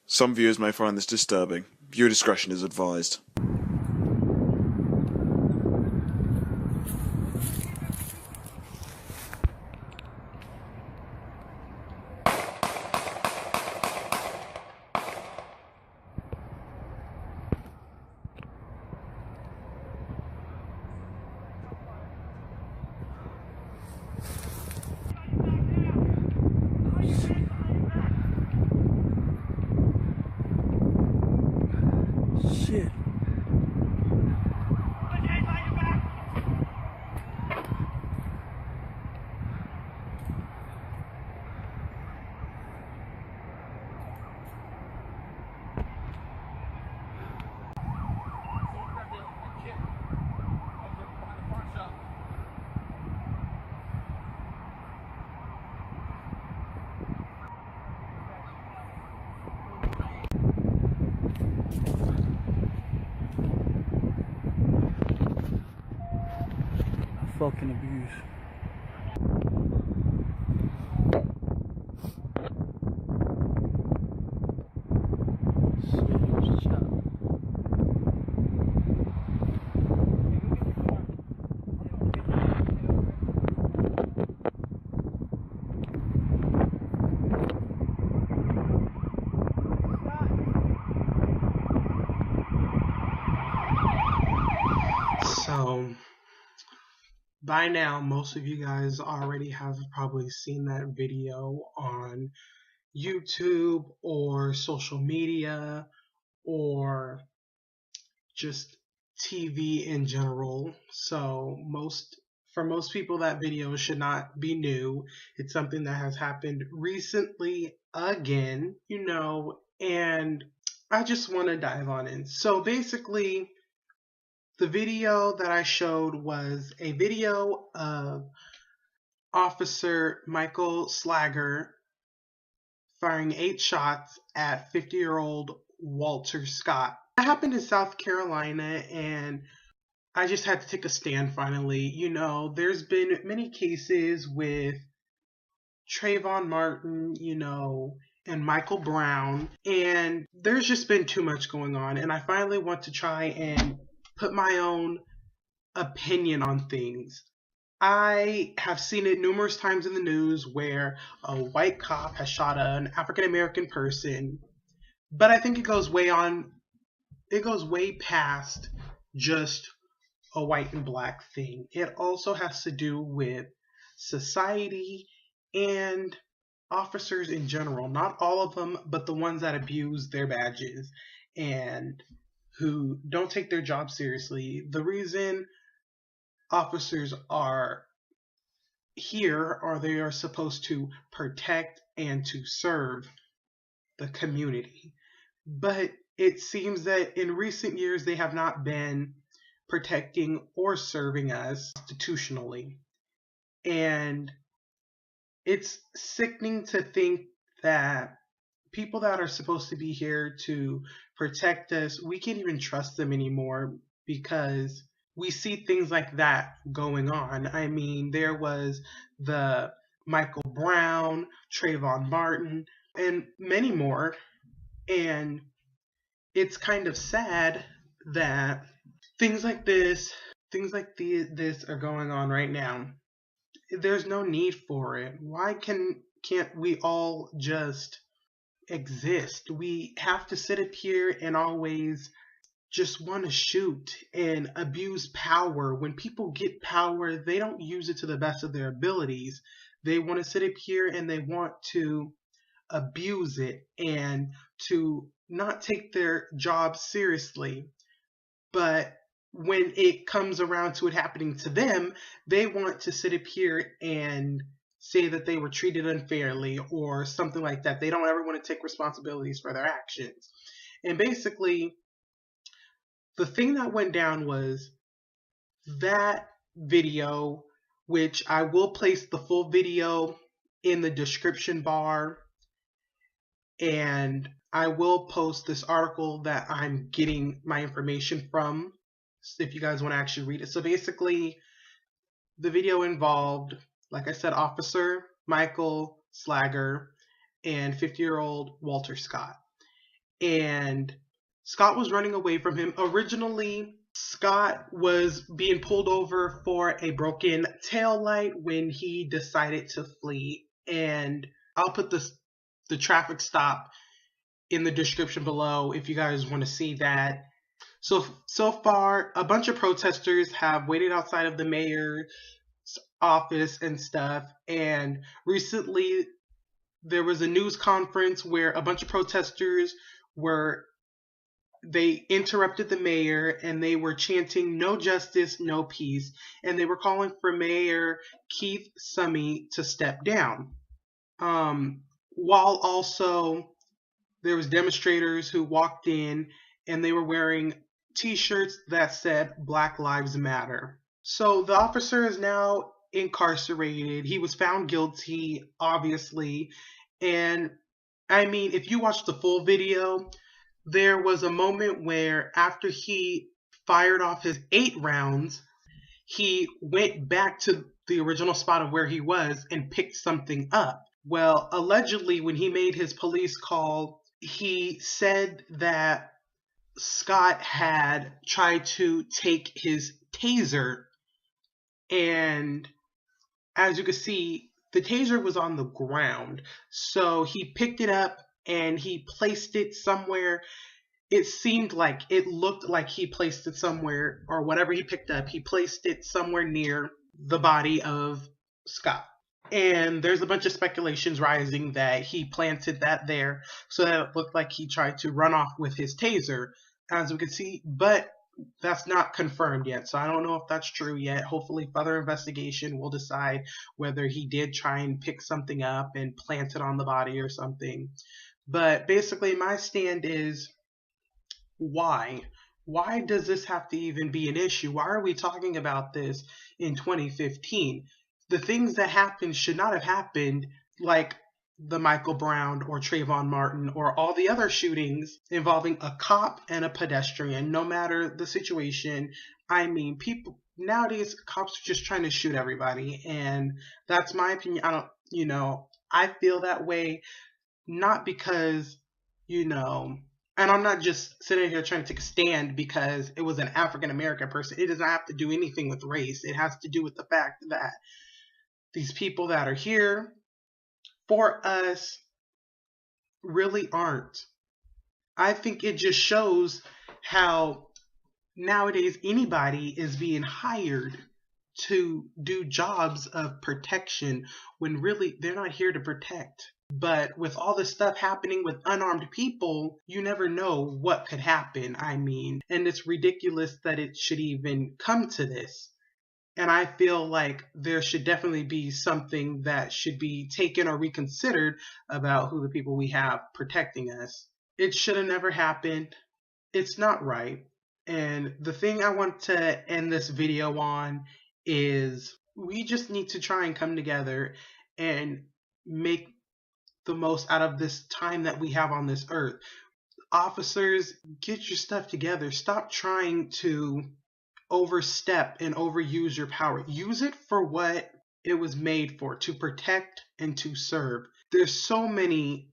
Some viewers may find this disturbing. Viewer discretion is advised. Shit. Fucking abuse. Shit, he was shot. So, by now, most of you guys already have probably seen that video on YouTube or social media or just TV in general. So, for most people, that video should not be new. It's something that has happened recently again, and I just want to dive on in. So, basically, the video that I showed was a video of Officer Michael Slager firing 8 shots at 50-year-old Walter Scott. That happened in South Carolina, and I just had to take a stand finally. There's been many cases with Trayvon Martin, and Michael Brown, and there's just been too much going on, and I finally want to try and put my own opinion on things. I have seen it numerous times in the news where a white cop has shot an African American person, but I think it goes way past just a white and black thing. It also has to do with society and officers in general. Not all of them, but the ones that abuse their badges and who don't take their job seriously. The reason officers are here are they are supposed to protect and to serve the community. But it seems that in recent years they have not been protecting or serving us constitutionally. And it's sickening to think that people that are supposed to be here to protect us, we can't even trust them anymore because we see things like that going on. I mean, there was the Michael Brown, Trayvon Martin, and many more. And it's kind of sad that things like this are going on right now. There's no need for it. Why can't we all just exist? We have to sit up here and always just want to shoot and abuse power. When people get power, they don't use it to the best of their abilities. They want to sit up here and they want to abuse it and to not take their job seriously. But when it comes around to it happening to them, they want to sit up here and say that they were treated unfairly or something like that. They don't ever want to take responsibilities for their actions. And basically, the thing that went down was that video, which I will place the full video in the description bar, and I will post this article that I'm getting my information from if you guys want to actually read it. So basically, the video involved, like I said, Officer Michael Slager and 50-year-old Walter Scott. And Scott was running away from him. Originally, Scott was being pulled over for a broken tail light when he decided to flee. And I'll put the traffic stop in the description below if you guys want to see that. So far, a bunch of protesters have waited outside of the mayor's office and stuff. And recently, there was a news conference where a bunch of protesters they interrupted the mayor and they were chanting "No justice, no peace," and they were calling for Mayor Keith Summy to step down. While also there was demonstrators who walked in and they were wearing t-shirts that said "Black Lives Matter." So the officer is now incarcerated. He was found guilty, obviously. And I mean, if you watch the full video, there was a moment where after he fired off his 8 rounds, he went back to the original spot of where he was and picked something up. Well, allegedly, when he made his police call, he said that Scott had tried to take his taser, and as you can see, the taser was on the ground. So he picked it up and he placed it somewhere. It looked like he placed it somewhere, or whatever he picked up, he placed it somewhere near the body of Scott. And there's a bunch of speculations rising that he planted that there so that it looked like he tried to run off with his taser, as we can see, but that's not confirmed yet. So I don't know if that's true yet. Hopefully further investigation will decide whether he did try and pick something up and plant it on the body or something. But basically my stand is, why? Why does this have to even be an issue? Why are we talking about this in 2015? The things that happened should not have happened, like the Michael Brown or Trayvon Martin or all the other shootings involving a cop and a pedestrian, no matter the situation. I mean, people nowadays, cops are just trying to shoot everybody, and that's my opinion. I feel that way, not because, and I'm not just sitting here trying to take a stand because it was an African American person. It doesn't have to do anything with race. It has to do with the fact that these people that are here for us really aren't. I think it just shows how nowadays anybody is being hired to do jobs of protection when really they're not here to protect. But with all this stuff happening with unarmed people, you never know what could happen. I mean, and it's ridiculous that it should even come to this. And I feel like there should definitely be something that should be taken or reconsidered about who the people we have protecting us. It should have never happened. It's not right. And the thing I want to end this video on is we just need to try and come together and make the most out of this time that we have on this earth. Officers, get your stuff together. Stop trying to overstep and overuse your power. Use it for what it was made for, to protect and to serve. There's so many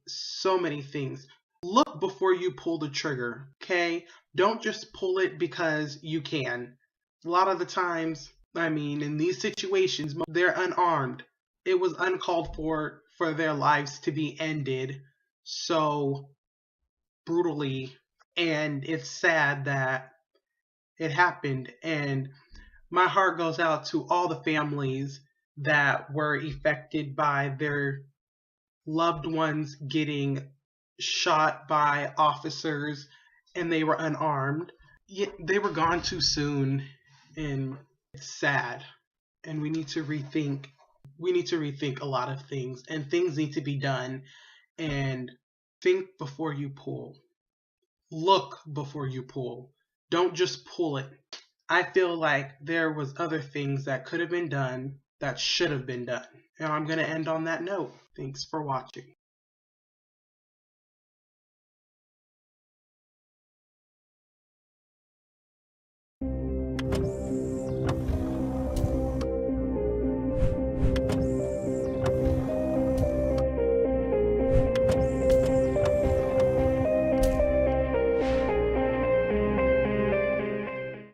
things. Look before you pull the trigger, okay? Don't just pull it because you can. A lot of the times, I mean, in these situations, they're unarmed. It was uncalled for their lives to be ended so brutally, and it's sad that it happened. And my heart goes out to all the families that were affected by their loved ones getting shot by officers and they were unarmed. Yet they were gone too soon, and it's sad. And we need to rethink a lot of things, and things need to be done. And think before you pull. Look before you pull. Don't just pull it. I feel like there was other things that could have been done that should have been done. And I'm going to end on that note. Thanks for watching.